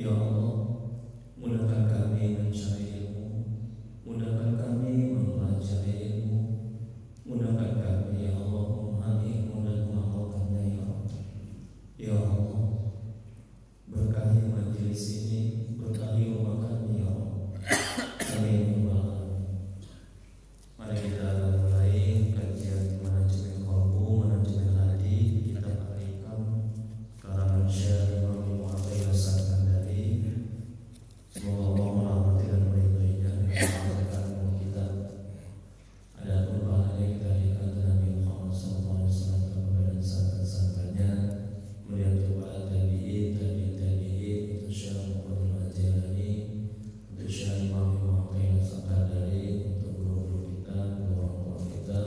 Ya Allah, mudahkan kami mencari ilmu, mudahkan kami mempelajari ilmu, mudahkan kami ya Allah memahami ilmu dan mengamalkannya ya Allah. Ya Allah, berkahi majelis ini, berkahi rumah kami ya Allah. Amin ya Allah. Mari kita mulai kajian manajemen qalbu, manajemen hati, kitab Al-Hikam karangan Syekh Imam Muhammad As-Sakandari. Semoga Allah merahmati dan meridhoinya dan mengamalkan kita. Adapun bahannya kita ikat Nabi Muhammad SAW kepada sahabat-sahabatnya, melihat kepada tabi'in, itu Syekh Muhammad Al-Jalani, untuk Syekh Imam Muhammad As-Sakandari, untuk guru-guru kita, orang-orang kita,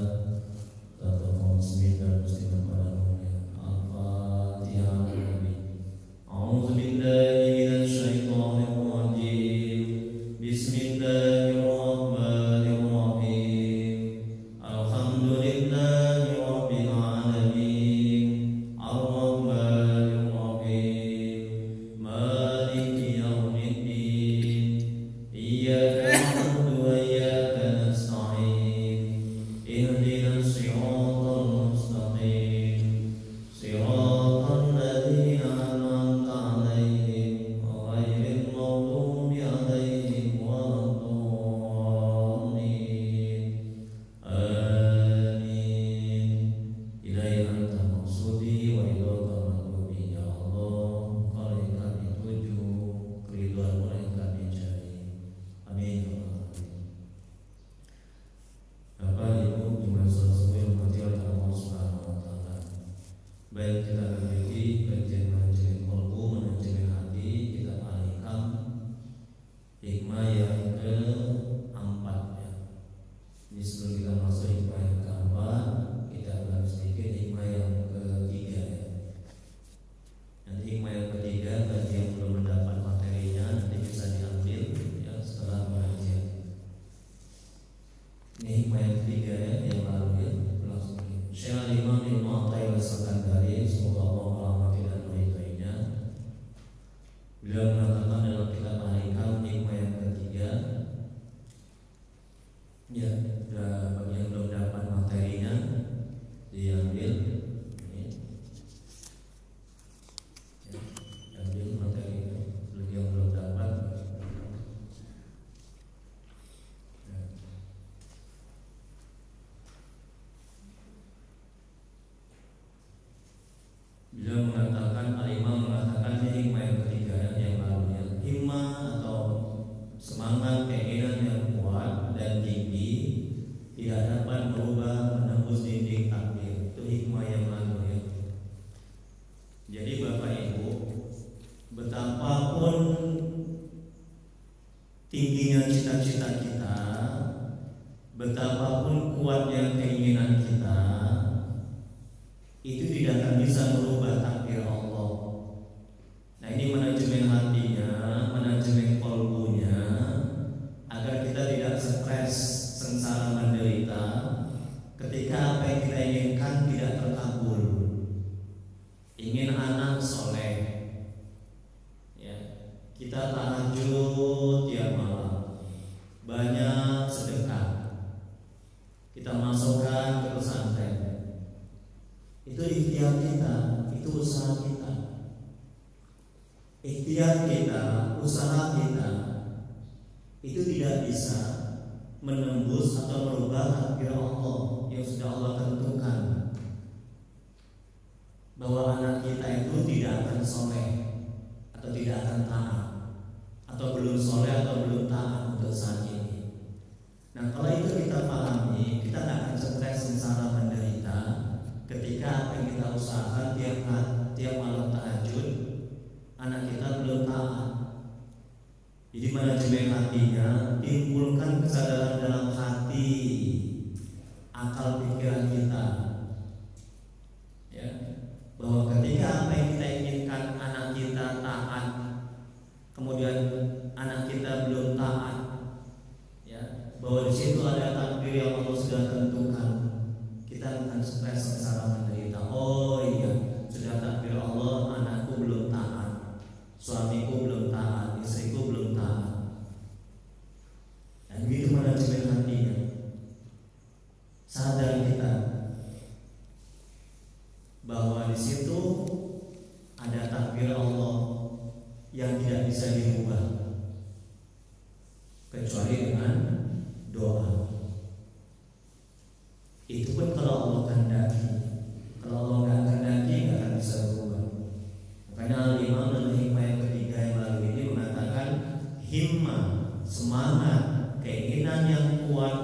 dan muslimin dan muslimat pada umumnya. Al-Fatihah. A'udzu billahi minasy syaithanir rajim. Bismillahirrahmanirrahim. Alhamdulillahi rabbil alamin. Ar-Rahmanir Rahim. Maliki yaumiddin. Iyyaka na'budu wa iyyaka nasta'in. Ihdinas siratal mustaqim. Siratal ladzina an'amta 'alaihim ghairil maghdubi 'alaihim waladdallin. Amin. Ilaihi anta maqsudi wa ilaika matlubi ya Allah. Kalau yang kami tuju, keridhaan yang kami cari. Amin ya Allah. Bapak Ibu jemaah saudara yang dirahmati oleh Allah Subhanahu wa taala. Baik, kita lanjuti kajian manajemen qalbu, manajemen hati, kitab Al-Hikam, hikmah yang keempat ya. Ini sebelum kita masuk hikmah yang keempat, kita bahas sedikit hikmah yang ketiga ya. Nanti hikmah yang ketiga bagi yang belum mendapat materinya nanti bisa diambil ya setelah pengajian. Ini hikmah yang ketiga ya, yang lalu ya, langsung. Syekh Imam Muhammad As-Sakandari, semoga Allah merahmati dan meridhoinya. Beliau mengatakan dalam kitab Al-Hikam hikmah yang ketiga, ya, bagi yang belum dapat materinya diambil. Ini, ya, ambil materinya. Bagi yang belum dapat, ya. Beliau mengatakan, Al-Imam mengatakan ini hikmah yang ketiga yang lalunya. Hikmah atau semangat keinginan yang kuat dan tinggi tidak dapat berubah menembus dinding takdir. Itu hikmah yang lalu ya. Jadi Bapak Ibu, betapapun tingginya cita-cita kita, betapapun kuatnya keinginan kita, itu tidak akan bisa merubah takdir Allah. Nah, ini manajemen hatinya, manajemen qalbunya, agar kita tidak stres, sengsara, menderita ketika apa yang kita inginkan tidak terkabul. Ingin anak soleh, ya, kita tahajud tiap malam, banyak sedekah, kita masukkan ke pesantren. Itu ikhtiar kita, itu usaha kita. Ikhtiar kita, usaha kita, itu tidak bisa menembus atau merubah takdir Allah yang sudah Allah tentukan. Bahwa anak kita itu tidak akan soleh, atau tidak akan taat, atau belum soleh atau belum taat untuk saat ini. Nah, kalau itu kita pahami, kita tidak akan stres, sengsara, menderita ketika apa yang kita usahakan tiap malam tahajud, anak kita belum taat. Jadi manajemen hatinya, timbulkan kesadaran dalam hati, akal pikiran kita, ya, bahwa ketika apa yang kita inginkan anak kita taat, kemudian anak kita belum taat, ya, bahwa di situ ada takdir yang Allah sudah tentukan. Kita akan stres, sengsara, menderita. Oh iya, sudah takdir Allah, anakku belum taat, suamiku belum taat, dirubah kecuali dengan doa. Itu pun kalau Allah kehendaki. Kalau Allah nggak kehendaki nggak akan bisa berubah. Makanya Al-Imam dalam hikmah yang ketiga yang lalu ini mengatakan himmah, semangat, keinginan yang kuat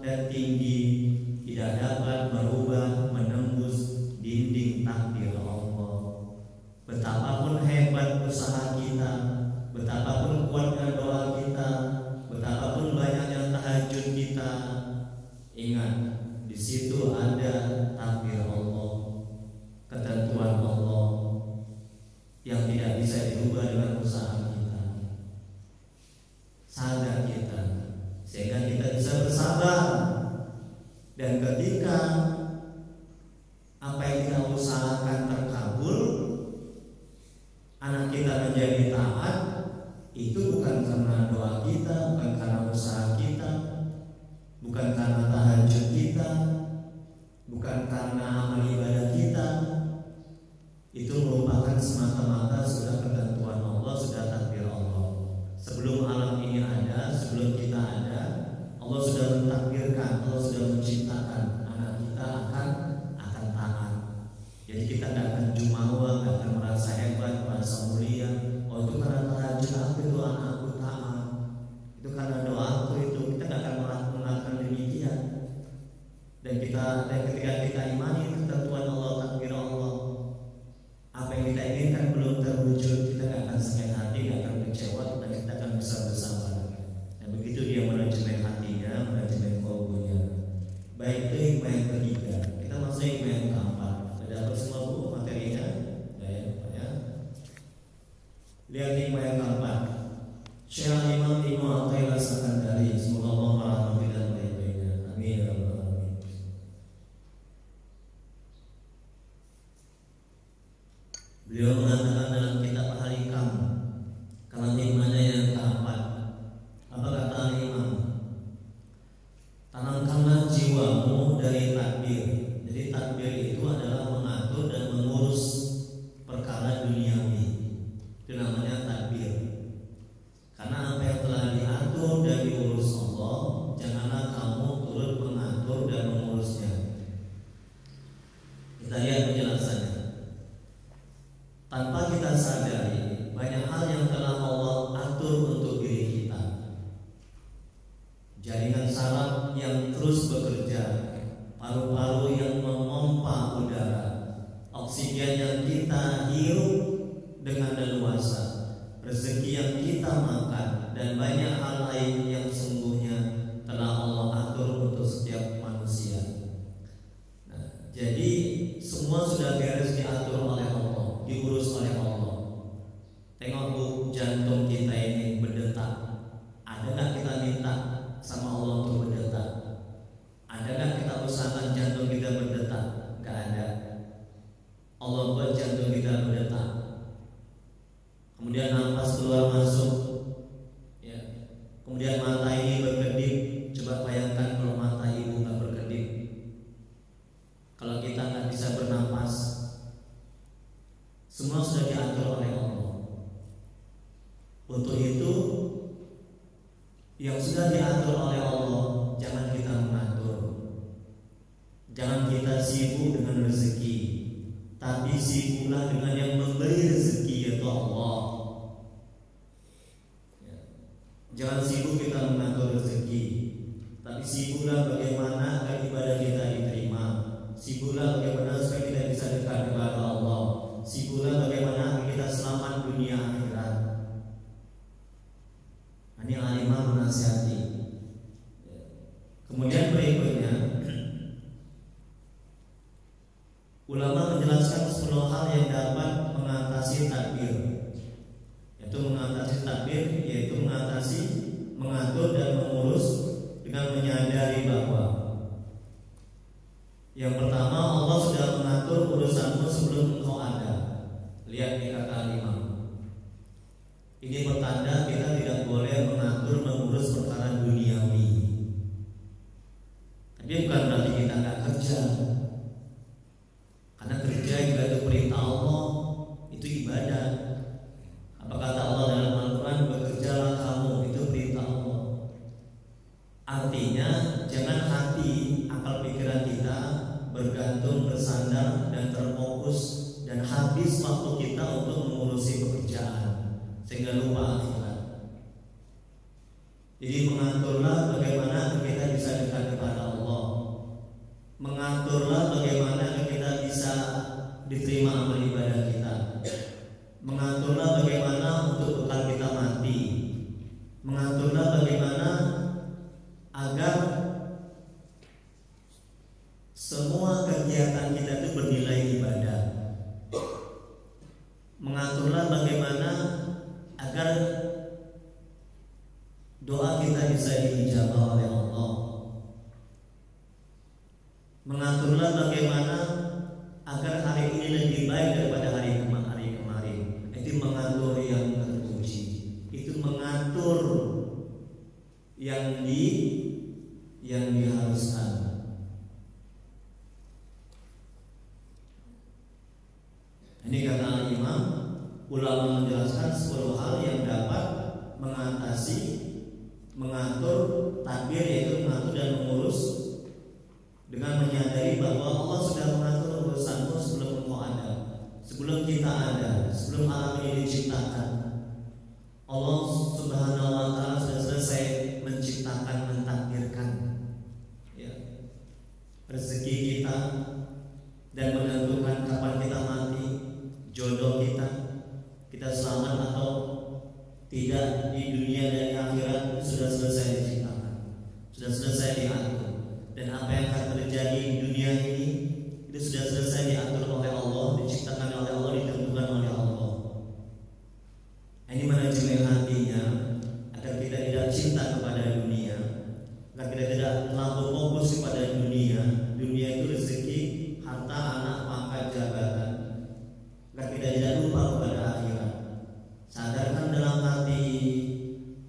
dan tinggi tidak dapat merubah, menembus dinding takdir Allah. Betapapun hebat usaha kita, betapapun kuatnya doa kita, betapapun banyaknya tahajud kita, ingat di situ ada takdir Allah, ketentuan Allah yang tidak bisa dirubah dengan usaha kita, sadar kita, sehingga kita bisa bersabar. Dan ketika apa yang kita usahakan terkabul, anak kita menjadi taat, itu bukan karena doa kita, bukan karena usaha kita, bukan karena tahajud kita, bukan karena amal ibadah kita. Itu merupakan semata-mata sudah ketentuan Allah, sudah takdir Allah. Sebelum alam ini ada, sebelum kita ada, Allah sudah mentakdirkan, Allah sudah menciptakan anak kita akan taat. Jadi kita tidak akan jumawa, tidak akan merasa hebat, merasa mulia. Oh itu karena tahajud aku, itu anakku taat, itu karena doaku, itu kita tidak akan melakukan demikian. Dan ketika kita imani ketentuan Allah, takdir Allah, apa yang kita inginkan belum terwujud, kita tidak akan sakit hati, tidak akan kecewa, dan kita akan bisa bersabar. Dan begitu dia manajemen hatinya, manajemen kalbunya. Baik, itu hikmah yang ketiga. Kita masuk hikmah yang keempat. Sudah dapat semua buku materinya? Ya. Lihat hikmah yang keempat. Syekh Imam Ibnu Athaillah As-Sakandari, semoga Allah merahmati dan meridainya. Amin ya rabbal alamin. Beliau mengatakan dalam kitab Al-Hikam, kalau hikmahnya yang keempat, apa kata Al-Imam? Tanamkanlah jiwamu dari takdir. Jadi takdir itu adalah mengatur dan mengurus perkara duniawi. Itu namanya takdir. Karena apa yang telah diatur dan diurus Allah, janganlah kamu turut mengatur dan mengurusnya. Kita lihat penjelasannya. Tanpa kita sadari, banyak hal yang telah Allah atur untuk diri kita. Jaringan saraf yang terus bekerja, paru-paru yang memompa udara, oksigen yang kita hirup dengan leluasa, rezeki yang kita makan, dan banyak hal lain yang sungguhnya telah Allah atur untuk setiap manusia. Nah, jadi semua sudah beres diatur oleh Allah, diurus oleh Allah. Tengok bu, jantung kita ini berdetak. Ada nggak kita minta sama Allah untuk berdetak? Ada nggak kita usahakan jantung kita berdetak? Nggak ada. Allah buat jantung kita berdetak. Kemudian nafas keluar masuk, ya. Kemudian mata ini berkedip. Coba bayangkan kalau mata ibu nggak berkedip, kalau kita nggak bisa bernapas. Semua sudah diatur oleh Allah. Untuk itu, yang sudah diatur oleh Allah, jangan kita mengatur. Jangan kita sibuk dengan rezeki, tapi sibuklah dengan yang memberi rezeki, yaitu Allah. Jangan sibuk kita mengatur rezeki, tapi sibuklah bagaimana agar ibadah kita diterima. Sibuklah bagaimana supaya kita bisa dekat kepada Allah. Sibuklah bagaimana agar kita selamat dunia akhirat. Ini Al-Imam menasihati. Kemudian berikutnya, ulama menjelaskan 10 hal yang dapat mengatasi takdir. Yaitu mengatasi takdir, yaitu mengatur dan mengurus dengan menyadari bahwa yang pertama, Allah sudah mengatur urusanmu sebelum engkau ada. Lihat di kata Al-Imam. Ini bertanda kita tidak boleh mengatur, mengurus perkara duniawi. Tapi bukan berarti kita nggak kerja. Karena kerja juga itu perintah Allah, itu ibadah. Apa kata Allah dalam Al-Quran? waktu kita untuk mengurusi pekerjaan sehingga lupa akhirat. Jadi mengaturlah bagaimana kita bisa dekat kepada Allah, mengaturlah bagaimana kita bisa diterima amal ibadah kita, mengaturlah bagaimana untuk bekal kita mati, mengaturlah bagaimana agar semua kegiatan kita itu bernilai ibadah, mengaturlah bagaimana agar doa kita bisa diijabah oleh Allah, mengaturlah bagaimana agar hari ini lebih baik daripada hari kemarin. Itu mengatur yang terpuji, itu mengatur yang diharuskan. Ini kata Imam, ulama menjelaskan 10 hal yang dapat mengatasi, mengatur takbir, yaitu mengatur dan mengurus dengan menyadari bahwa Allah sudah mengatur urusanmu sebelum engkau ada, sebelum kita ada, sebelum alam ini diciptakan. Allah Subhanahu wa Ta'ala sudah selesai menciptakan, mentakdirkan ya, rezeki kita dan menentukan kapan kita mati, jodoh kita selamat atau tidak di dunia dan di akhirat sudah selesai diciptakan, sudah selesai diatur. Dan apa yang akan terjadi di dunia ini itu sudah selesai diatur oleh Allah, diciptakan oleh Allah, ditentukan oleh Allah. Ini manajemen hatinya agar kita tidak cinta kepada dunia, agar kita tidak terlalu fokus kepada dunia. Dunia itu rezeki, harta, anak, pangkat, jabatan, agar kita tidak lupa kepada akhirat. Sadarkan dalam hati,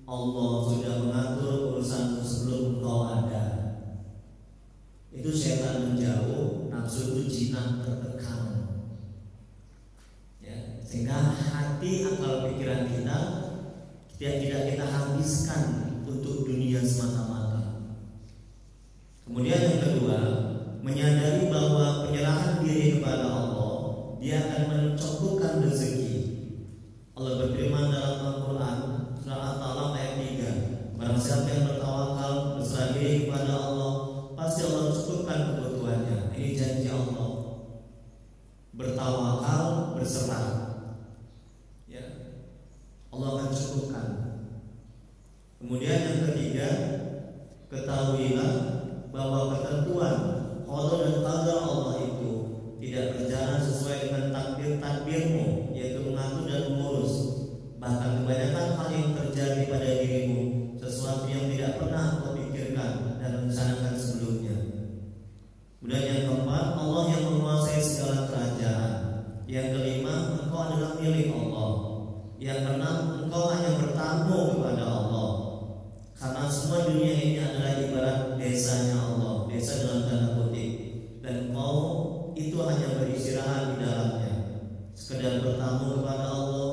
Allah sudah mengatur urusanmu sebelum engkau ada. Itu setan menjauh, nafsu itu jinak tertekan ya, sehingga hati, akal, pikiran kita tidak kita habiskan untuk dunia semata-mata. Kemudian yang kedua, menyadari bahwa penyerahan diri kepada Allah, dia akan mencukupkan rezeki. Allah berfirman dalam Al-Quran surah At-Talaq ayat 3, barang siapa yang bertawakal, berserah diri kepada Allah, pasti Allah cukupkan kebutuhannya. Ini janji Allah. Bertawakal, berserah ya, Allah akan cukupkan. Kemudian yang ketiga, ketahuilah bahwa ketentuan qada dan qadar Allah itu tidak berjalan sesuai dengan takdirmu, yaitu mengatur dan mengurus. Bahkan kebanyakan hal yang terjadi pada dirimu sesuatu yang tidak pernah kau pikirkan dan rencanakan sebelumnya. Kemudian yang keempat, Allah yang menguasai segala kerajaan. Yang kelima, engkau adalah milik Allah. Yang keenam, engkau hanya bertamu kepada Allah, karena semua dunia ini adalah ibarat desanya Allah, desa dalam tanda kutip, dan engkau itu hanya beristirahat di dalamnya, sekedar bertamu kepada Allah.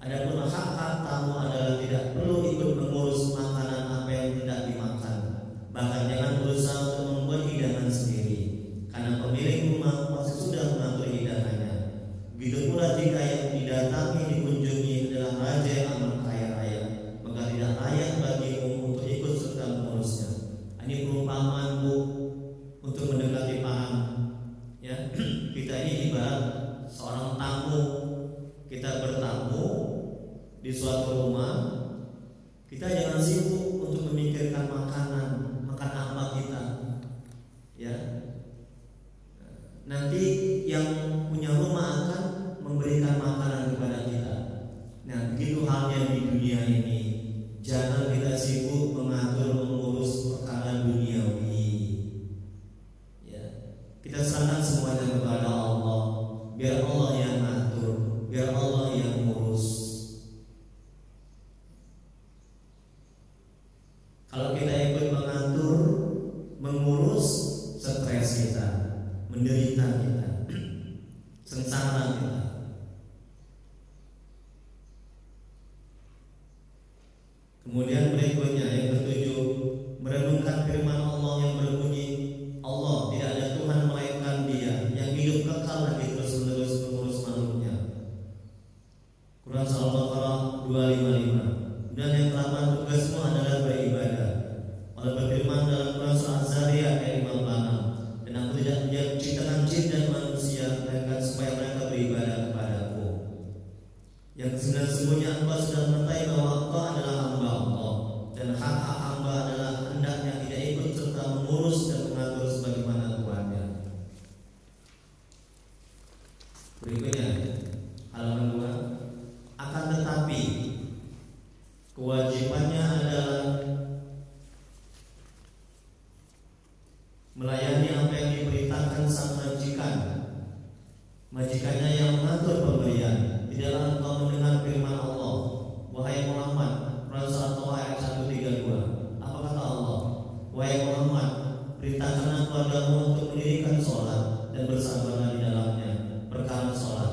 Adapun hak-hak tamu adalah tidak perlu ikut mengurus makanan apa yang tidak dimakan. Bahkan jangan berusaha untuk membuat hidangan sendiri, karena pemilik rumah pasti sudah mengatur hidangannya. Begitu pula jika yang didatangi dikunjungi adalah raja yang amat kaya raya, maka tidak layak bagimu untuk ikut serta mengurusnya. Ini perumpamaan Bu untuk mendekati paham ya. Kita ini ibarat seorang tamu. Kita bertamu di suatu rumah, kita jangan sibuk untuk memikirkan makanan, makan apa kita ya. Nanti yang punya rumah akan memberikan makanan kepada kita. Nah, begitu halnya di dunia ini. Jangan kita sibuk mengatur, mengurus perkara duniawi ya. Kita serahkan semuanya kepada Allah, biar Allah yang ngatur, biar Allah yang ngurus. Kalau kita ikut mengatur, mengurus, stres kita, menderita kita, sengsara kita. Kemudian berikutnya yang ketujuh, merenungkan firman Allah yang berbunyi, Allah tidak ada Tuhan melainkan Dia yang hidup kekal lagi terus-menerus mengurus makhluknya. kewajibannya adalah melayani apa yang diperintahkan sang majikan. Majikannya yang mengatur pemberian. Tidaklah engkau mendengar firman Allah, wahai Muhammad, Quran Surat ayat 132. Apa kata Allah? Wahai Muhammad, perintahkanlah keluargamu untuk mendirikan sholat dan bersabarlah di dalamnya perkara sholat.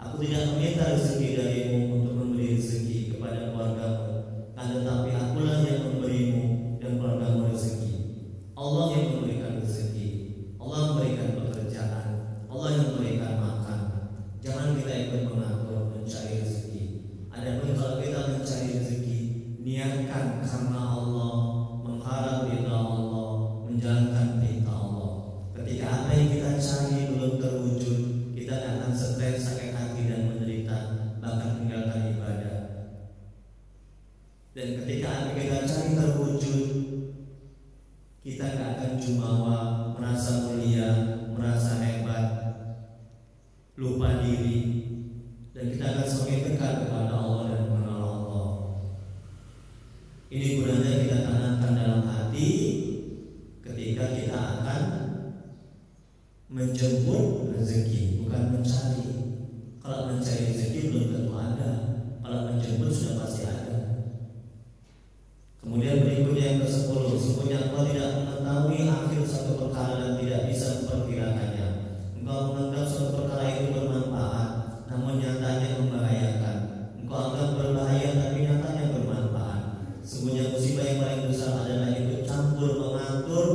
Aku tidak meminta rezeki darimu untuk memberi rezeki kepada keluargamu, tetapi akulah yang memberimu dan keluargamu rezeki. Allah yang memberikan rezeki, Allah memberikan pekerjaan, Allah yang memberikan makan. Jangan kita ikut mengatur mencari rezeki. Adapun kalau kita mencari rezeki, niatkan karena Allah, mengharap ridha Allah, menjalankan perintah Allah. Ketika apa yang kita cari belum terwujud, kita akan stres, sakit hati dan menderita, bahkan meninggalkan ibadah. Dan ketika apa yang kita cari terwujud, kita tidak akan jumawa, merasa mulia, merasa hebat, lupa diri, dan kita akan semakin dekat kepada Allah dan mengenal Allah. Ini gunanya kita tanamkan dalam hati ketika kita akan menjemput rezeki, bukan mencari. Kalau mencari rezeki belum tentu ada, kalau menjemput sudah pasti ada. Kemudian berikutnya yang ke-10, sesungguhnya engkau tidak mengetahui akhir satu perkara dan tidak bisa memperkirakannya. Engkau menganggap suatu perkara itu bermanfaat, namun nyatanya membahayakan. Engkau anggap berbahaya, tapi nyatanya bermanfaat. Sesungguhnya musibah yang paling besar adalah ikut campur mengatur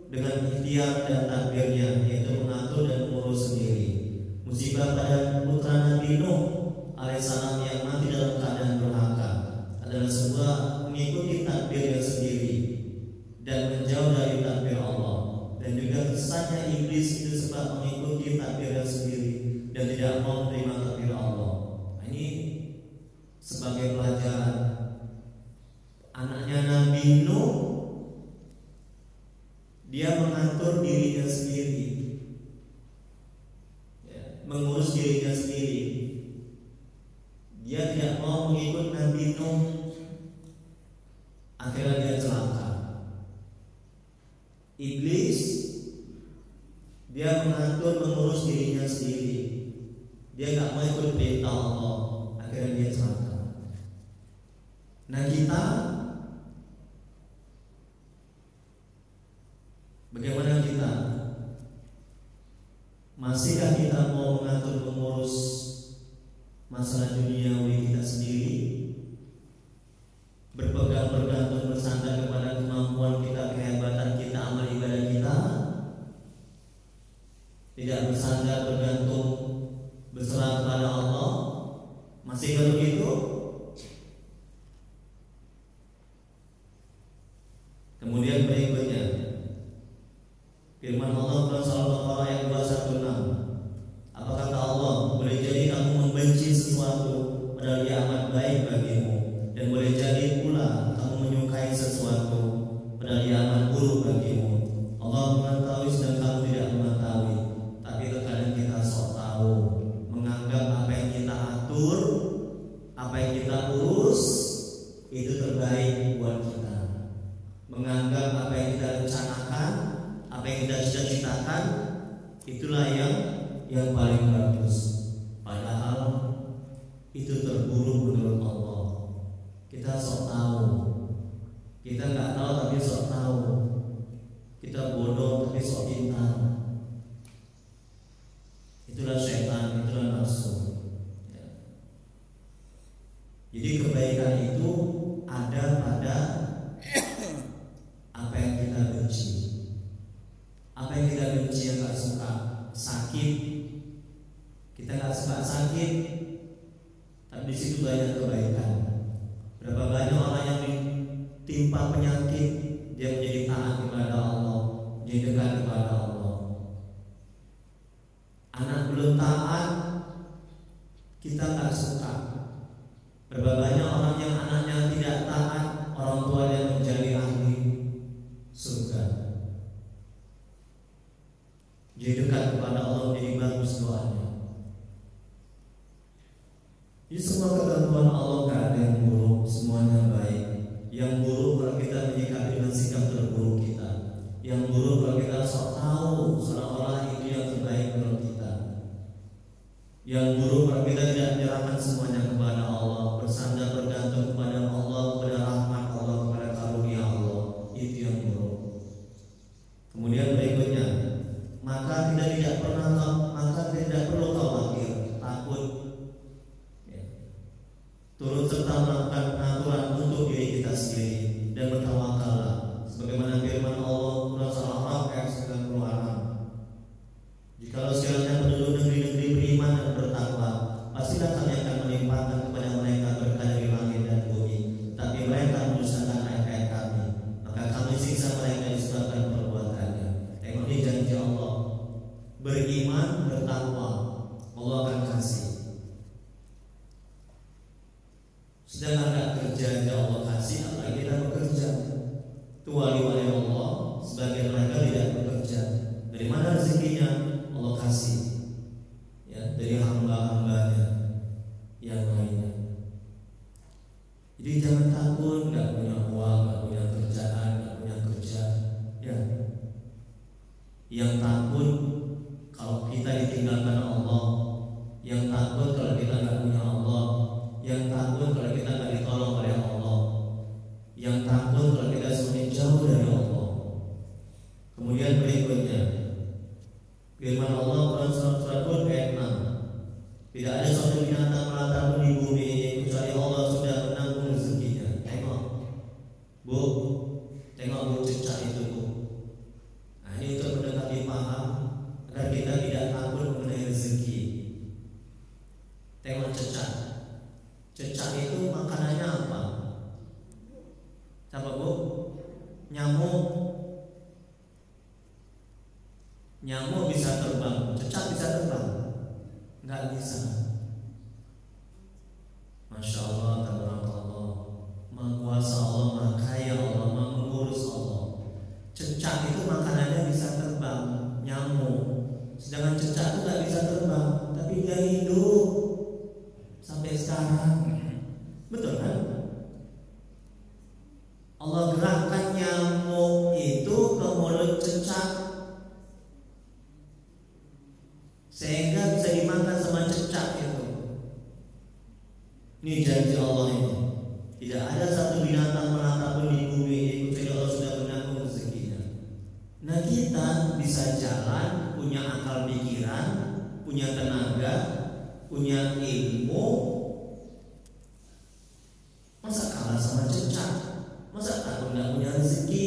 dengan ikhtiar dan takdirnya, yaitu mengatur dan mengurus sendiri. Musibah pada putra Nabi Nuh alaihissalam yang mati dalam keadaan durhaka adalah sebuah mengikuti takdirnya sendiri dan menjauh dari takdir Allah. Dan juga kesesatnya iblis itu sebab mengikuti takdirnya sendiri dan tidak mau menerima takdir Allah. Ini sebagai pelajaran. Anaknya Nabi Nuh, dia mengatur dirinya sendiri, ya, mengurus dirinya sendiri. Dia tidak mau mengikut Nabi Nuh. Akhirnya dia celaka. Iblis, dia mengatur, mengurus dirinya sendiri. Dia gak mau ikut perintah Allah. Akhirnya dia celaka. Nah kita, bagaimana kita? Masihkah kita mau mengatur, mengurus masalah duniawi kita sendiri? Bergantung bersandar kepada kemampuan kita, kehebatan kita, amal ibadah kita. Tidak bersandar, bergantung, berserah kepada Allah. Masih begitu? Kemudian berikutnya, firman Allah dalam surah Al-Baqarah ayat 216. Apa kata Allah? Boleh jadi kamu membenci sesuatu padahal dia amat baik bagimu, dan boleh jadi pula kamu menyukai sesuatu padahal dia amat buruk bagimu. Allah mengetahui sedang kamu tidak mengetahui. Tapi terkadang kita sok tahu, menganggap apa yang kita atur, apa yang kita urus itu terbaik buat kita. Menganggap apa yang kita rencanakan, apa yang kita cita-citakan, itulah yang paling bagus. Padahal itu terburuk menurut Allah. Kita sok tahu, kita nggak tahu tapi sok tahu, kita bodoh tapi sok pintar. Itulah setan, itulah nafsu. Ya. Jadi kebaikan itu ada pada apa yang kita benci. Apa yang kita benci, yang nggak suka, sakit. Kita nggak suka sakit, tapi di situ banyak kebaikan. Berapa banyak orang yang ditimpa penyakit, dia menjadi taat kepada Allah, menjadi dekat kepada Allah. Anak belum taat, kita nggak suka. Berapa banyak orang yang anaknya tidak taat, orang tua yang menjadi ahli surga. Jadi dekat kepada Allah, menjadi bagus doanya. Jadi semua ketentuan Allah gak ada yang buruk, semuanya kerja aja Allah kasih, apalagi kita bekerja. Itu wali-wali Allah, sebagian mereka tidak bekerja. Dari mana rezekinya? Allah kasih, ya, dari hamba-hambanya yang lainnya. Jadi jangan takut nggak punya uang, nggak punya kerjaan, nggak punya kerja, ya. Yang takut kalau kita ditinggalkan Allah, yang takut kalau kita nggak punya Allah, yang takut kalau kita nggak ditolong oleh Allah, yang takut kalau kita semuanya jauh dari Allah. Kemudian berikutnya, firman Allah Quran surat Hud ayat 6. Tidak ada suatu binatang melata pun di bumi ini kecuali Allah sudah menanggung rezekinya. Tengok, Bu, tengok Bu, cecak itu Bu. Nah, ini untuk mendekati paham agar kita tidak takut mengenai rezeki. Tengok cecak. Cecak itu makanannya apa? Siapa Bu? Nyamuk. Nyamuk bisa terbang, cecak bisa terbang? Nggak bisa. Masya Allah, tabarakallah. Maha kuasa Allah, maha kaya Allah, maha mengurus Allah. Cecak itu makanannya bisa terbang, nyamuk. Sedangkan cecak itu nggak bisa terbang, tapi dia hidup sampai sekarang. Betul kan? Allah gerakkan nyamuk itu ke mulut cecak sehingga bisa dimakan sama cecak itu. Ini janji Allah ini. Tidak ada satu binatang melata pun di bumi ini kecuali Allah sudah menanggung rezekinya. Nah, kita bisa jalan, punya akal pikiran, punya tenaga, punya ilmu. Masa kalah sama cecak? Masa takut nggak punya rezeki?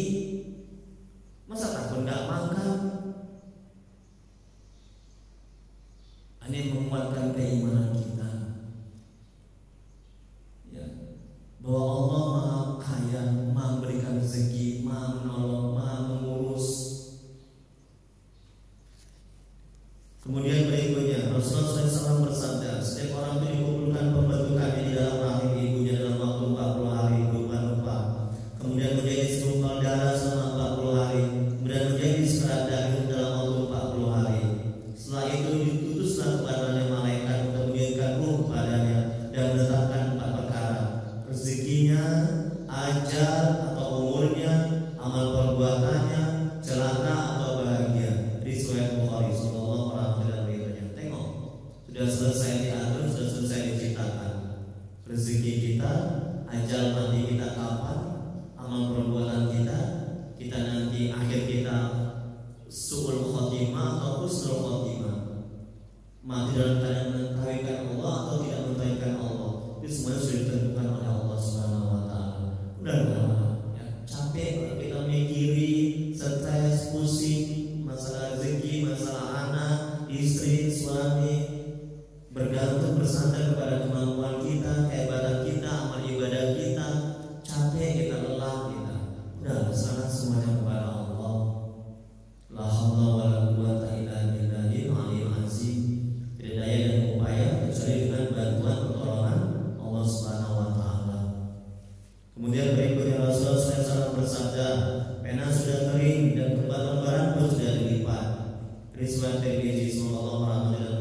Masa takut nggak makan? Ini menguatkan keimanan kita, ya, bahwa Allah maha kaya, maha memberikan rezeki, maha menolong, maha mengurus. Kemudian berikutnya Rasulullah SAW bersabda, setiap orang itu dikumpulkan pembentukannya di dalam rahim ibunya dalam waktu 40 hari berupa lupa, kemudian menjadi segumpal darah selama 40 hari, kemudian menjadi sekerat daging dalam waktu 40 hari. Setelah itu diutuslah kepadanya malaikat untuk mengirimkan ruh kepadanya dan menetapkan 4 perkara: rezekinya, ajal atau umurnya, amal perbuatannya, celaka atau bahagia. Riwayat Bukhari. Sallallahu alaihi wasallam. Tengok, sudah selesai diatur, sudah selesai diciptakan rezeki kita, ajal mati kita kapan, amal perbuatan kita, kita nanti akhir kita su'ul khotimah atau husnul khotimah, mati dalam keadaan mengetahuikan Allah atau tidak mengetahuikan Allah. Itu semuanya sudah ditentukan oleh Allah Subhanahu wa taala. Udah ya, capek kalau kita mikirin, stres, pusing, masalah rezeki, masalah anak, istri, suami, bergantung bersandar kepada kemampuan kita, kehebatan kita, amal ibadah kita. Capek kita, lelah kita. Udah serahkan semuanya kepada Allah. La haula wala quwwata illa billahil aliyil azim. Tidak daya dan upaya kecuali dengan bantuan pertolongan Allah Subhanahu wa taala. Kemudian berikutnya Rasulullah SAW bersabda, pena sudah kering dan lembaran pun sudah dilipat. Riwayat Tirmidzi. Sallallahu alaihi wasallam.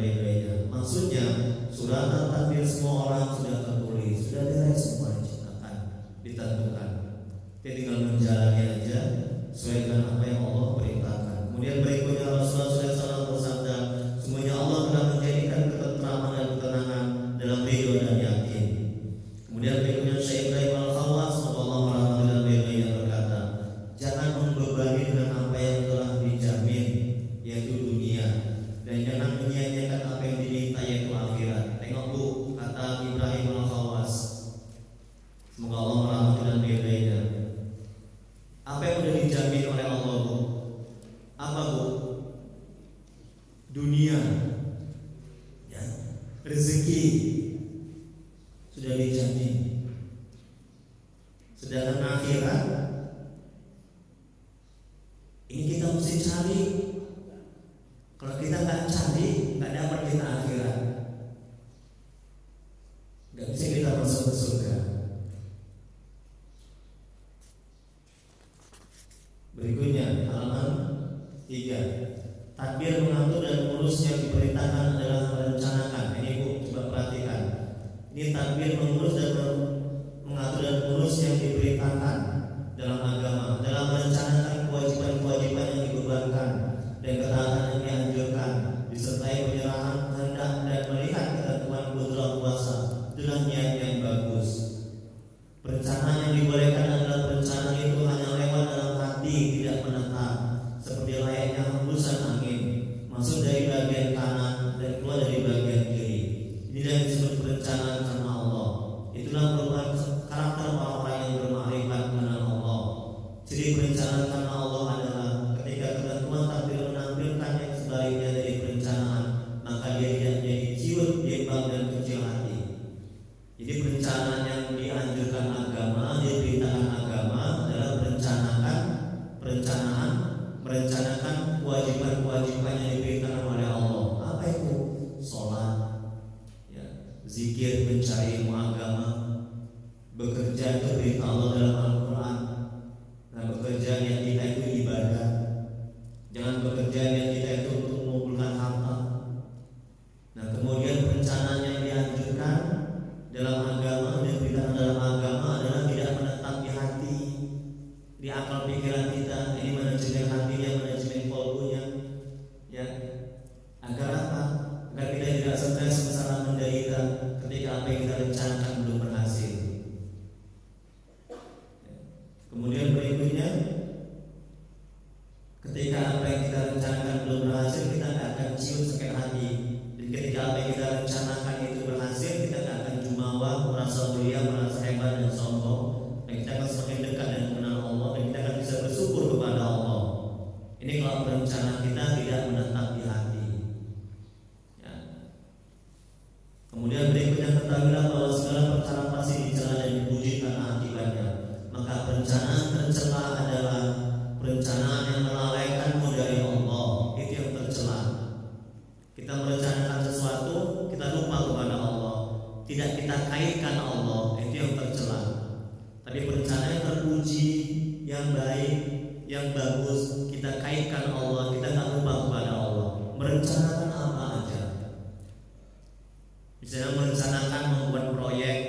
Maksudnya suratan takdir semua orang sudah tertulis, sudah beres semua diciptakan, ditentukan. Kita tinggal menjalani aja sesuai dengan apa yang Allah perintahkan. Kemudian berikutnya Rasulullah SAW bersabda, semuanya Allah telah menjadikan ketentraman dan ketenangan dalam ridho dan yakin. Kemudian berikutnya Syekh Ibrahim Al-Khawas sallallahu alaihi wasallam berkata, jangan membebani dengan apa yang telah dijamin, yaitu dunia, dan jangan menyia-nyiakan apa yang diminta, yaitu akhirat. Tengok Bu, kata Ibrahim Al-Khawas, semoga Allah merahmati dan meridainya. Apa yang sudah dijamin oleh Allah Bu? Apa Bu? Dunia, ya, rezeki sudah dijamin. Sedangkan akhirat ini kita mesti cari. Kalau kita nggak cari, nggak dapat kita akhirat. Nggak bisa kita masuk ke surga. Berikutnya halaman 3. Tadbir mengatur dan mengurus yang diperintahkan adalah merencanakan. Ini Bu, coba perhatikan. Ini tadbir mengurus dan mengatur dan mengurus yang diperintahkan dalam agama, dalam merencanakan kewajiban-kewajiban yang dibebankan dan ketaatan yang dianjurkan, disertai penyerahan kehendak dan melihat ketentuan kudrah kuasa dengan niat yang bagus. Perencanaan yang dibolehkan adalah perencanaan itu hanya lewat dalam hati, tidak menetap, seperti layaknya hembusan angin masuk dari bagian kanan dan keluar dari bagian kiri. Ini yang disebut perencanaan karena Allah. Itulah merupakan karakter orang-orang yang bermakrifat mengenal Allah. Jadi perencanaan karena Allah adalah ketika ketentuan takdir menampilkan yang sebaliknya dari perencanaan, maka dia tidak menjadi ciut, bimbang dan kecil hati. Jadi perencanaan yang dianjurkan agama, diperintahkan agama adalah merencanakan kewajiban-kewajiban yang diperintahkan oleh Allah. Apa itu? Sholat, ya, zikir, mencari ilmu agama, bekerja itu perintah Allah dalam Al-Quran. Nah, bekerja yang kita itu ibadah. Jangan bekerja yang kita itu untuk mengumpulkan harta. Nah, kemudian perencanaan yang dianjurkan dalam agama dan perintah dalam agama adalah tidak menetap di hati, di akal pikiran kita. Ini manajemen hatinya, manajemen kalbunya, ya. Agar apa? Agar kita tidak stres, masalah menderita ketika apa yang kita rencanakan belum berhasil. Kemudian berikutnya, ketika apa yang kita rencanakan belum berhasil, kita tidak akan ciut sakit hati. Dan ketika apa yang kita rencanakan itu berhasil, kita tidak akan jumawa, merasa mulia, merasa hebat dan sombong. Dan kita akan semakin dekat dan mengenal Allah, dan kita akan bisa bersyukur kepada Allah. Ini kalau perencanaan kita tidak menetap di hati, ya. Kemudian berikutnya, ketahuilah bahwa segala perkara pasti dicela dan dipuji karena akibatnya. Maka perencanaan tercela adalah perencanaan yang melalaikanmu dari Allah. Itu yang tercela. Kita merencanakan sesuatu, kita lupa kepada Allah, tidak kita kaitkan Allah. Itu yang tercela. Tapi perencanaan yang terpuji, yang baik, yang bagus, kita kaitkan Allah, kita tak lupa kepada Allah. Merencanakan apa aja. Misalnya merencanakan membuat proyek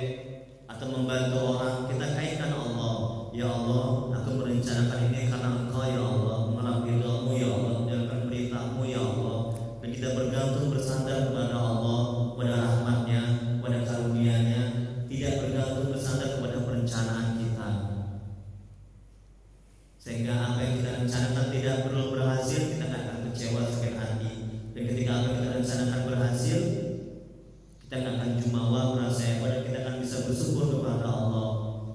atau membantu orang, kita kaitkan Allah. Ya Allah, aku merencanakan ini karena Engkau ya Allah, mengharap ridhamu ya Allah, menjalankan perintahmu ya Allah. Dan kita bergantung bersandar kepada Allah, pada rahmatnya, pada karunia-Nya, tidak bergantung bersandar kepada perencanaan kita. Sehingga apa yang kita rencanakan tidak perlu berhasil, kita tidak akan kecewa, sakit hati. Dan ketika apa yang kita rencanakan berhasil, kita tidak akan jumawa, merasa hebat, dan kita akan bisa bersyukur kepada Allah.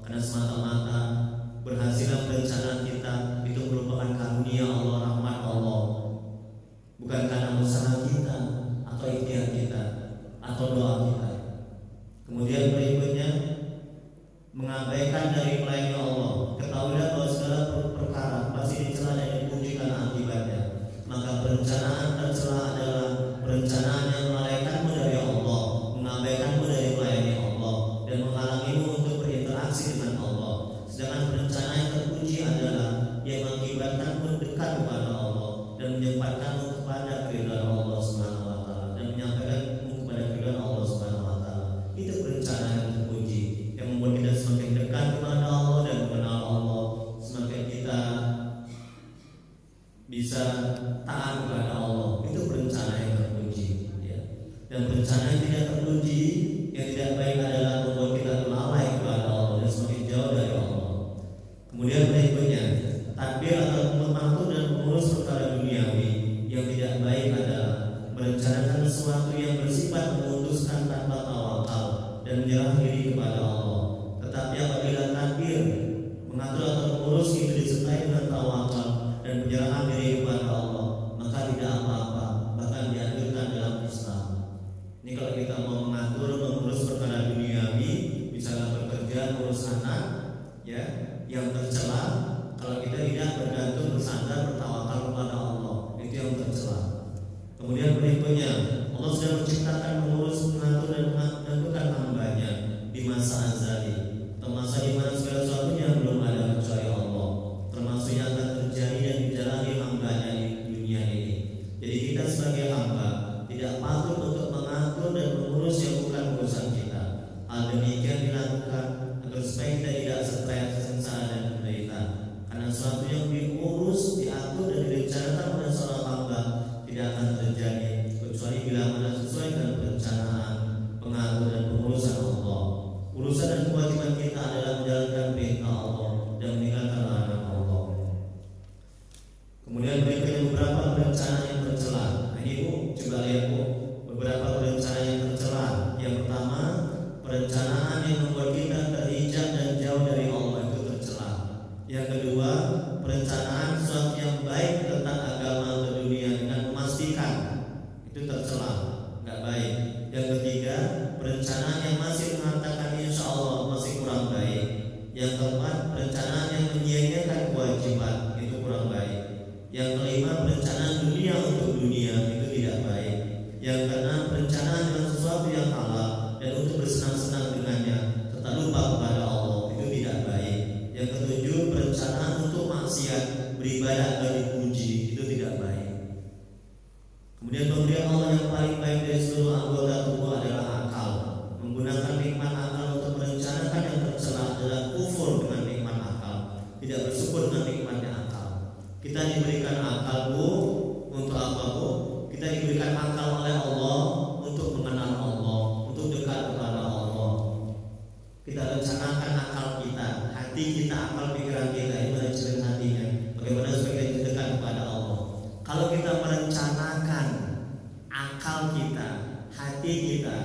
Karena semata-mata berhasilnya perencanaan kita itu merupakan karunia Allah, rahmat Allah, bukan karena usaha kita atau ikhtiar kita atau doa kita. Kemudian berikutnya, mengabaikan dari melayani Allah. Ketahuilah bahwa segala perkara pasti dicela dan dipuji karena akibatnya. Maka perencanaan tercela adalah perencanaan yang melalaikanmu dari Allah, mengabaikanmu dari melayani Allah, dan menghalangimu untuk berinteraksi dengan Allah. Sedangkan perencanaan yang terpuji adalah yang mengakibatkanmu dekat kepada Allah dan menyempatkanmu kepada keridhaan Allah Subhanahu wa taala, dan menyampaikanmu kepada keridhaan Allah Subhanahu wa taala. Itu perencanaan yang terpuji yang membuat kita semakin dekat kepada Allah dan mengenal Allah, semakin kita bisa taat kepada Allah. Itu perencanaan yang terpuji, ya. Dan perencanaan yang tidak terpuji, yang tidak baik adalah membuat kita lalai kepada Allah dan semakin jauh dari Allah. Kemudian berikutnya, tadbir atau mengatur dan mengurus perkara duniawi yang tidak baik adalah merencanakan sesuatu yang bersifat memutuskan tanpa tawakal dan menyerah diri kepada Allah. Tetapi apabila tadbir, mengatur atau mengurus itu disertai dengan tawakal dan penyerahan diri kepada Allah, maka tidak apa-apa, bahkan dianjurkan dalam Islam. Ini kalau kita mau mengatur, mengurus perkara duniawi, misalnya bekerja, ngurus anak, ya, yang tercela kalau kita tidak bergantung, bersandar, bertawakal kepada Allah. Itu yang tercela. Kemudian berikutnya, Allah sudah menciptakan, mengurus, mengatur dan menentukan hamba-Nya di masa azali, atau masa di mana segala sesuatunya belum ada kecuali Allah, termasuk yang akan terjadi dan meninggalkan larangan Allah. Kemudian berikutnya beberapa perencanaan yang tercela. Nah, ini Bu, coba lihat Bu, beberapa perencanaan yang tercela. Yang pertama, perencanaan yang membuat kita terhijab dan jauh dari Allah, itu tercela. Yang kedua, perencanaan sesuatu yang baik tentang agama atau dunia dengan memastikan, itu tercela, nggak baik. Yang ketiga, perencanaan yang masih mengatakan insya Allah masih kurang baik. Yang keempat, perencanaan yang menyia-nyiakan kewajiban, itu kurang baik. Yang kelima, perencanaan dunia untuk dunia, itu tidak baik. Yang keenam, perencanaan dengan sesuatu yang halal dan untuk bersenang-senang dengannya serta lupa kepada Allah, itu tidak baik. Yang ketujuh, perencanaan untuk maksiat, beribadah agar dipuji, itu tidak baik. Kemudian pemberian Allah yang paling baik dari seluruh anggota tubuh adalah akal. Menggunakan nikmat akal untuk merencanakan yang tercela adalah kufur dengan nikmat akal, tidak bersyukur dengan nikmatnya akal. Kita diberikan akal Bu, untuk apa Bu? Kita diberikan akal oleh Allah untuk mengenal Allah, untuk dekat kepada Allah. Kita rencanakan akal kita, hati kita, akal pikiran kita, itu manajemen hatinya. Bagaimana supaya kita dekat kepada Allah? Kalau kita merencanakan akal kita, hati kita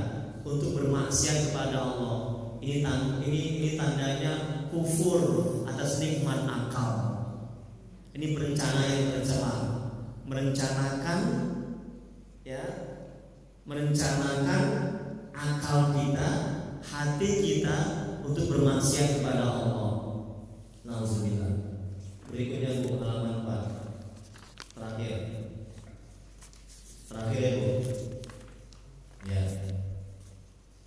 untuk bermaksiat kepada Allah, ini tandanya kufur atas nikmat akal. Ini berencana yang tercela. Merencanakan akal kita, hati kita untuk bermaksiat kepada Allah. Nauzubillah. Berikutnya Bu, halaman 4. Terakhir ya Bu. Ya.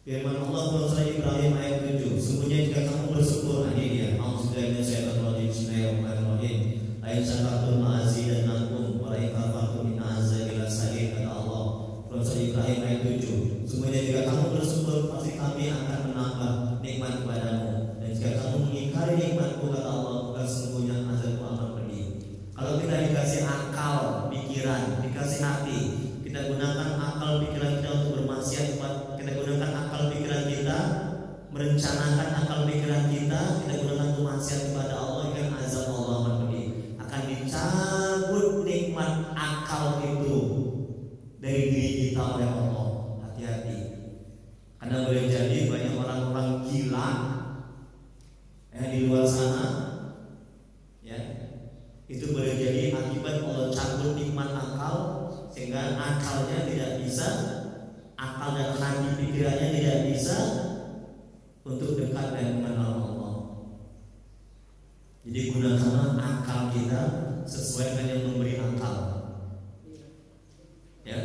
Firman Allah surah Ibrahim ayat 7. Sungguhnya jika kamu bersyukur, ini dia. Bismillahirrahmanirrahim. Ayat syakartum ma'azidannakum wa in kafartum inna azabi lasadid, kata Allah. Surah Ibrahim ayat 7. Sungguhnya jika kamu bersyukur, pasti kami akan menambah nikmat kepadamu. Dan jika kamu mengingkari nikmatku, kata Allah, maka sesungguhnya azabku akan pedih. Kalau kita dikasih akal, pikiran, dikasih hati, kita gunakan akal pikiran kita untuk bermaksiat, kita gunakan akal pikiran kita, merencanakan akal pikiran kita gunakan untuk maksiat kepada Allah, kan azab Allah akan pedih. Akan dicabut nikmat akal itu dari diri kita oleh Allah. Hati-hati, karena boleh jadi banyak orang-orang gila di luar sana, ya, itu boleh jadi akibat Allah cabut nikmat akal, sehingga akalnya tidak bisa, akal dan hati pikirannya tidak bisa untuk dekat dan mengenal Allah. Jadi gunakanlah akal kita sesuai dengan yang memberi akal, ya.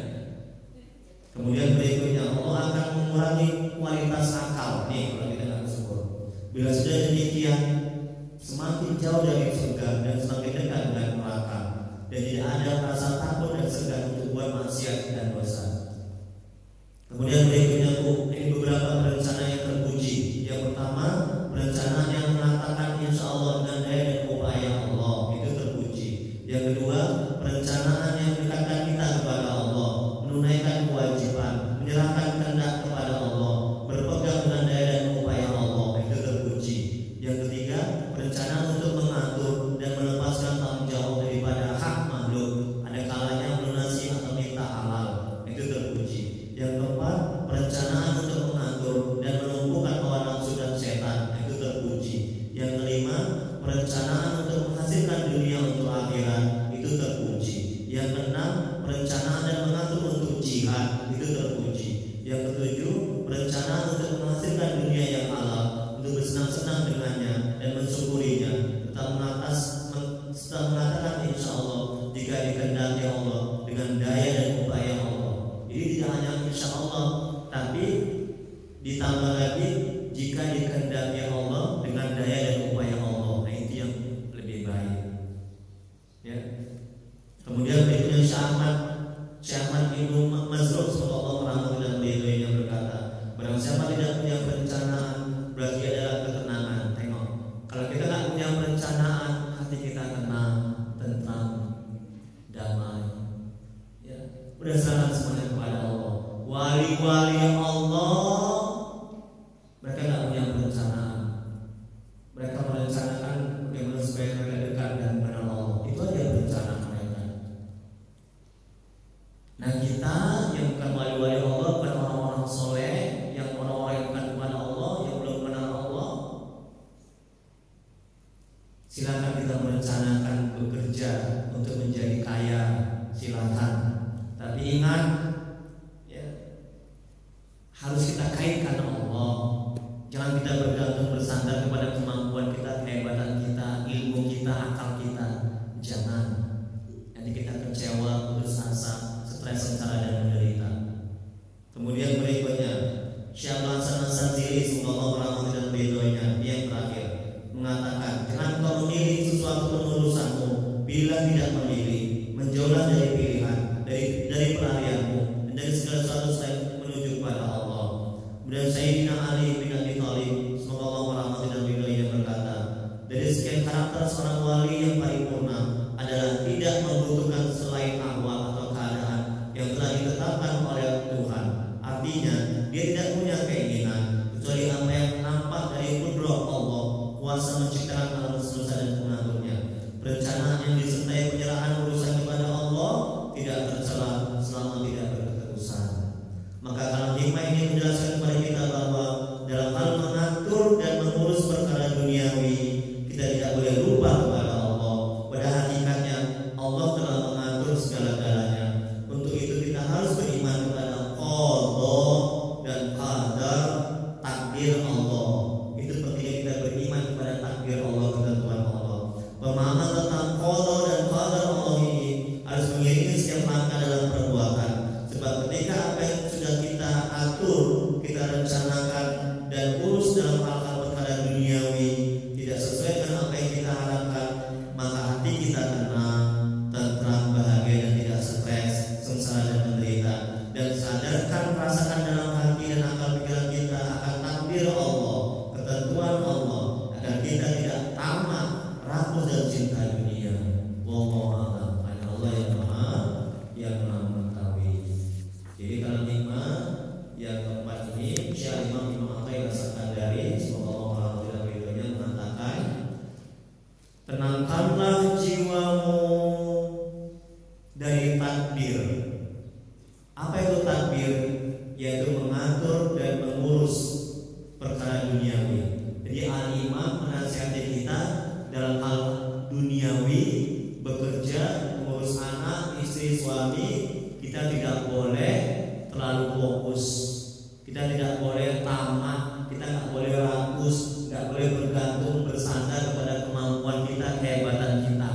Kemudian berikutnya, Allah akan mengurangi kualitas akal. Nih, kalau kita nggak bersyukur, bila sudah demikian, semakin jauh dari surga dan semakin dekat dengan neraka, dan tidak ada rasa takut dan segan untuk buat maksiat dan dosa. Kemudian berikutnya Bu, ini beberapa perencanaan yang terpuji. Yang pertama, perencanaan yang mengatakan insya Allah dengan daya dan upaya Allah, itu terpuji. Yang kedua, perencanaan yang mendekatkan kita kepada Allah, menunaikan kewajiban, menyerahkan kehendak kepada Allah, berpegang dengan daya dan upaya Allah, itu terpuji. Yang ketiga, perencanaan untuk mengatur dan melepaskan tanggung jawab daripada hak makhluk, ada kalanya melunasi atau minta halal, itu terpuji. Yang keempat, perencanaan untuk mengatur dan melumpuhkan hawa nafsu dan setan, itu terpuji. Yang kelima, perencanaan untuk menghasilkan dunia untuk akhirat, itu terpuji. Yang keenam, perencanaan dan mengatur untuk jihad, itu terpuji. Yang ketujuh, perencanaan untuk menghasilkan dunia yang halal, untuk bersenang-senang dengannya dan mensyukurinya, serta mengatakan insya Allah jika dikehendaki Allah dengan daya dan upaya Allah. Jadi tidak hanya insya Allah, tapi ditambah lagi jika dikehendaki Allah dengan daya dan upaya Allah. Nah, itu yang Silakan kita merencanakan bekerja untuk menjadi kaya, silakan. Tapi ingat, ya, harus kita kaitkan Allah. Jangan kita bergantung bersandar kepada kemampuan kita, kehebatan kita, ilmu kita, akal kita. Jangan. Nanti kita kecewa, putus asa, stres, sengsara dan menderita. Kemudian berikutnya, Syekh Hasan As-Sadzili semoga Allah dan ridhonya, yang terakhir mengatakan, jangan kau memilih sesuatu penurusanmu bila tidak memilih, menjauhlah dari pilihan, dari pelarianmu dan dari segala sesuatu selain menuju kepada Allah. Kemudian Sayyidina Ali bin Abi Thalib semoga Allah merahmati dan ridhonya berkata, dari sekian karakter seorang wali yang paripurna adalah tidak membutuhkan selain ahwal atau keadaan yang telah ditetapkan oleh Tuhan. Artinya dia tidak punya keinginan kecuali apa yang nampak dari kudrah Allah, kuasa menciptakan alam semesta dan mengaturnya. Perencanaan yang disertai penyerahan urusan kepada Allah tidak tercela selama tidak berketerusan. Maka kalau hikmah ini menjelaskan kepada kita bahwa dalam hal mengatur dan mengurus perkara duniawi, kita tidak boleh lupa kepada Allah. Pada hakikatnya Allah telah mengatur segala-galanya. Untuk itu kita harus beriman kepada qada dan qadar, takdir Allah. Itu pentingnya kita beriman kepada takdir Allah, ketentuan Allah. Pemahaman tentang qada dan qadar Allah ini harus mengiringi setiap langkah dalam perbuatan. Sebab ketika apa yang sudah kita atur, kita rencanakan dan urus dalam hal-hal perkara duniawi tidak sesuai dengan apa yang kita harapkan, maka hati kita tenang, tentram, bahagia dan tidak stres, sengsara dan menderita. Dan sadarkan, rasakan dalam hati dan akal pikiran kita akan takdir Allah, ketentuan Allah, agar kita tidak tamak, rakus dan cinta dunia. Wallahu a'lam. Hanya Allah yang maha mengetahui. Jadi kalau hikmah yang keempat ini, Syekh Imam Ibnu Athaillah As-Sakandari semoga Allah tidak ridhonya mengatakan, tenangkanlah jiwamu dari takdir. Apa itu takdir? Yaitu mengatur dan mengurus perkara duniawi. Jadi al-imam menasihati kita dalam hal duniawi, bekerja, mengurus anak, istri, suami. Kita tidak boleh terlalu fokus, kita tidak boleh tamak, kita nggak boleh rakus, nggak boleh bergantung bersandar kepada kemampuan kita, kehebatan kita.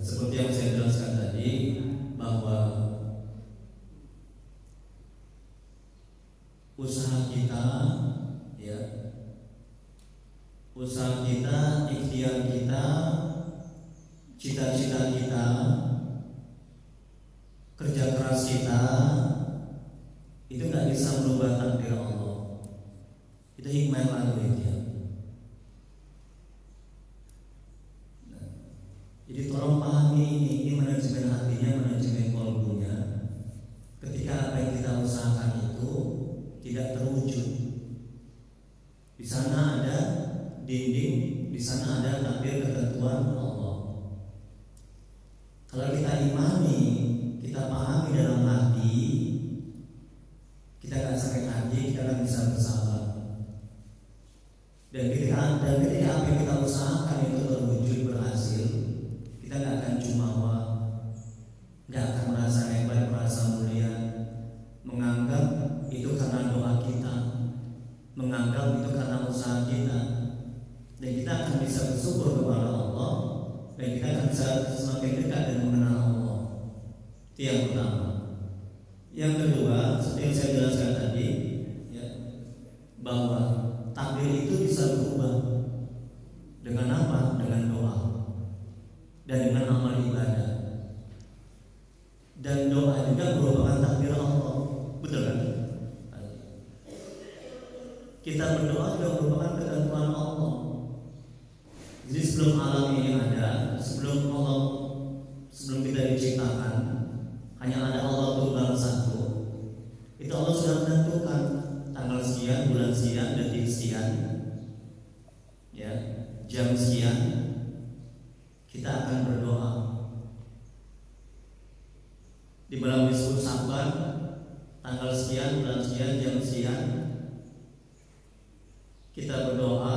seperti yang saya jelaskan tadi bahwa usaha kita, ya, usaha kita, ikhtiar kita, cita-cita kita, kerja keras kita itu nggak bisa merubah takdir Allah. Itu hikmah yang lalu ya. Nah, jadi tolong pahami ini manajemen hatinya, manajemen kolbunya. Ketika apa yang kita usahakan itu tidak terwujud, di sana ada dinding, di sana ada takdir ketentuan Allah. Kalau kita imani, kita pahami dalam hati, kita akan sakit hati, kita akan bisa bersabar. Dan ketika apa yang kita usahakan itu terwujud berhasil, kita nggak akan jumawa, nggak akan merasa hebat, merasa mulia, menganggap itu karena doa kita, menganggap itu karena usaha kita, dan kita akan bisa bersyukur kepada Allah, dan kita akan bisa semakin dekat dan mengenal Allah. Itu yang pertama. Yang kedua, seperti yang saya jelaskan tadi, ya, bahwa takdir itu bisa berubah dengan apa? Dengan doa dan dengan amal ibadah. Dan doa juga merupakan takdir Allah, betul kan? Kita berdoa juga merupakan ketentuan Allah. Jadi sebelum alam ini ada, sebelum kita diciptakan, hanya ada Allah Tunggal satu. Itu Allah sudah menentukan tanggal sekian, bulan sekian, detik sekian, ya, jam sekian, kita akan berdoa. Di malam nisfu Sya'ban, tanggal sekian, bulan sekian, jam sekian, kita berdoa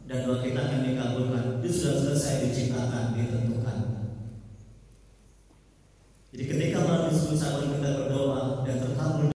dan doa kita akan dikabulkan. Itu sudah selesai diciptakan, ditentukan.